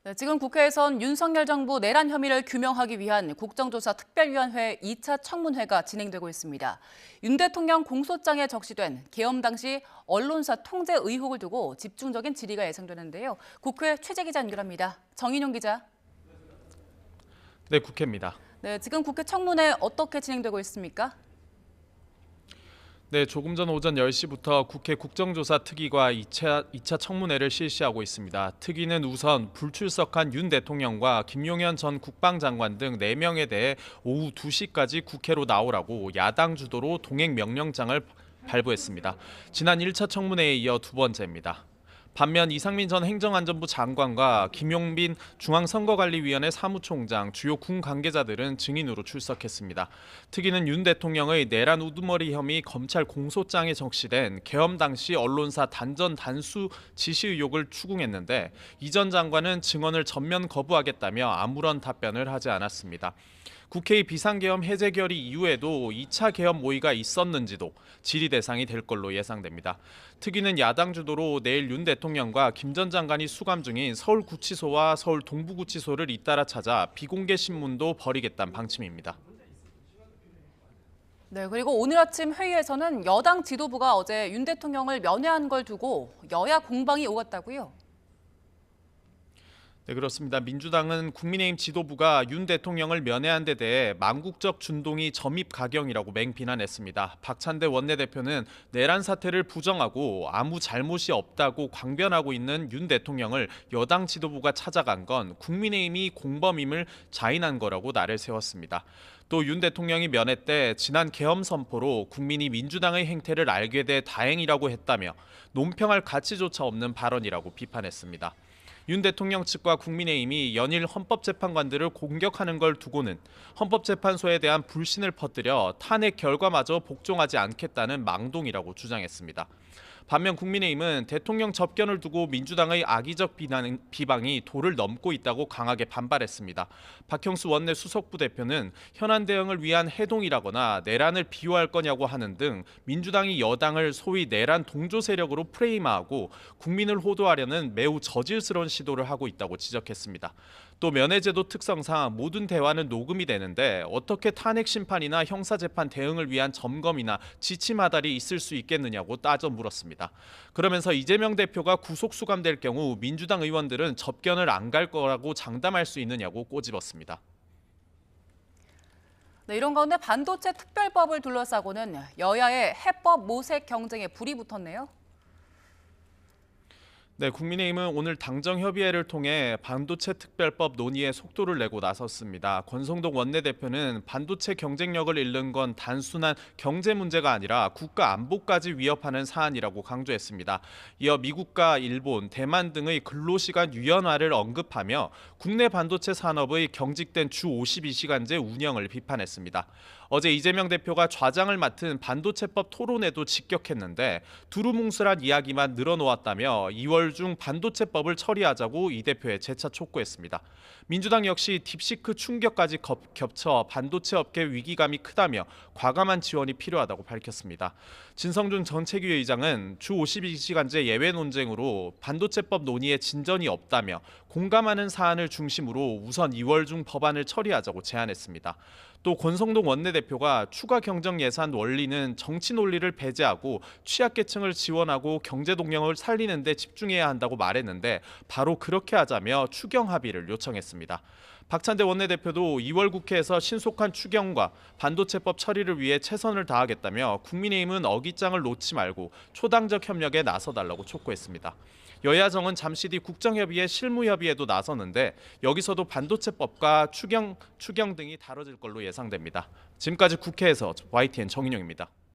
네, 지금 국회에선 윤석열 정부 내란 혐의를 규명하기 위한 국정조사 특별위원회 2차 청문회가 진행되고 있습니다. 윤 대통령 공소장에 적시된 계엄 당시 언론사 통제 의혹을 두고 집중적인 질의가 예상되는데요. 국회 취재 기자 연결합니다. 정인용 기자. 네, 국회입니다. 네, 지금 국회 청문회 어떻게 진행되고 있습니까? 네, 조금 전 오전 10시부터 국회 국정조사 특위가 2차 청문회를 실시하고 있습니다. 특위는 우선 불출석한 윤 대통령과 김용현 전 국방장관 등 4명에 대해 오후 2시까지 국회로 나오라고 야당 주도로 동행 명령장을 발부했습니다. 지난 1차 청문회에 이어 두 번째입니다. 반면 이상민 전 행정안전부 장관과 김용빈 중앙선거관리위원회 사무총장, 주요 군 관계자들은 증인으로 출석했습니다. 특위는 윤 대통령의 내란 우두머리 혐의 검찰 공소장에 적시된 계엄 당시 언론사 단전 단수 지시 의혹을 추궁했는데 이 전 장관은 증언을 전면 거부하겠다며 아무런 답변을 하지 않았습니다. 국회의 비상계엄 해제 결의 이후에도 2차 계엄 모의가 있었는지도 질의 대상이 될 걸로 예상됩니다. 특위는 야당 주도로 내일 윤 대통령과 김 전 장관이 수감 중인 서울구치소와 서울 동부구치소를 잇따라 찾아 비공개 신문도 벌이겠다는 방침입니다. 네, 그리고 오늘 아침 회의에서는 여당 지도부가 어제 윤 대통령을 면회한 걸 두고 여야 공방이 오갔다고요? 네, 그렇습니다. 민주당은 국민의힘 지도부가 윤 대통령을 면회한 데 대해 망국적 준동이 점입 가경이라고 맹비난했습니다. 박찬대 원내대표는 내란 사태를 부정하고 아무 잘못이 없다고 강변하고 있는 윤 대통령을 여당 지도부가 찾아간 건 국민의힘이 공범임을 자인한 거라고 날을 세웠습니다. 또 윤 대통령이 면회 때 지난 계엄 선포로 국민이 민주당의 행태를 알게 돼 다행이라고 했다며 논평할 가치조차 없는 발언이라고 비판했습니다. 윤 대통령 측과 국민의힘이 연일 헌법재판관들을 공격하는 걸 두고는 헌법재판소에 대한 불신을 퍼뜨려 탄핵 결과마저 복종하지 않겠다는 망동이라고 주장했습니다. 반면 국민의힘은 대통령 접견을 두고 민주당의 악의적 비방이 도를 넘고 있다고 강하게 반발했습니다. 박형수 원내 수석부 대표는 현안 대응을 위한 해동이라거나 내란을 비유할 거냐고 하는 등 민주당이 여당을 소위 내란 동조 세력으로 프레임화하고 국민을 호도하려는 매우 저질스러운 시도를 하고 있다고 지적했습니다. 또 면회제도 특성상 모든 대화는 녹음이 되는데 어떻게 탄핵 심판이나 형사재판 대응을 위한 점검이나 지침하달이 있을 수 있겠느냐고 따져 물었습니다. 그러면서 이재명 대표가 구속 수감될 경우 민주당 의원들은 접견을 안 갈 거라고 장담할 수 있느냐고 꼬집었습니다. 네, 이런 가운데 반도체 특별법을 둘러싸고는 여야의 해법 모색 경쟁에 불이 붙었네요. 네, 국민의힘은 오늘 당정협의회를 통해 반도체 특별법 논의에 속도를 내고 나섰습니다. 권성동 원내대표는 반도체 경쟁력을 잃는 건 단순한 경제 문제가 아니라 국가 안보까지 위협하는 사안이라고 강조했습니다. 이어 미국과 일본, 대만 등의 근로시간 유연화를 언급하며 국내 반도체 산업의 경직된 주 52시간제 운영을 비판했습니다. 어제 이재명 대표가 좌장을 맡은 반도체법 토론회도 직격했는데 두루뭉술한 이야기만 늘어놓았다며 2월 중 반도체법을 처리하자고 이 대표에 재차 촉구했습니다. 민주당 역시 딥시크 충격까지 겹쳐 반도체 업계 위기감이 크다며 과감한 지원이 필요하다고 밝혔습니다. 진성준 정책위 의장은 주 52시간제 예외 논쟁으로 반도체법 논의에 진전이 없다며 공감하는 사안을 중심으로 우선 2월 중 법안을 처리하자고 제안했습니다. 또 권성동 원내대표가 추가 경정 예산 원리는 정치 논리를 배제하고 취약계층을 지원하고 경제 동력을 살리는 데 집중해야 한다고 말했는데 바로 그렇게 하자며 추경 합의를 요청했습니다. 박찬대 원내대표도 2월 국회에서 신속한 추경과 반도체법 처리를 위해 최선을 다하겠다며 국민의힘은 어깃장을 놓지 말고 초당적 협력에 나서달라고 촉구했습니다. 여야정은 잠시 뒤 국정협의회 실무협의에도 나서는데 여기서도 반도체법과 추경 등이 다뤄질 걸로 예상됩니다. 지금까지 국회에서 YTN 정인용입니다.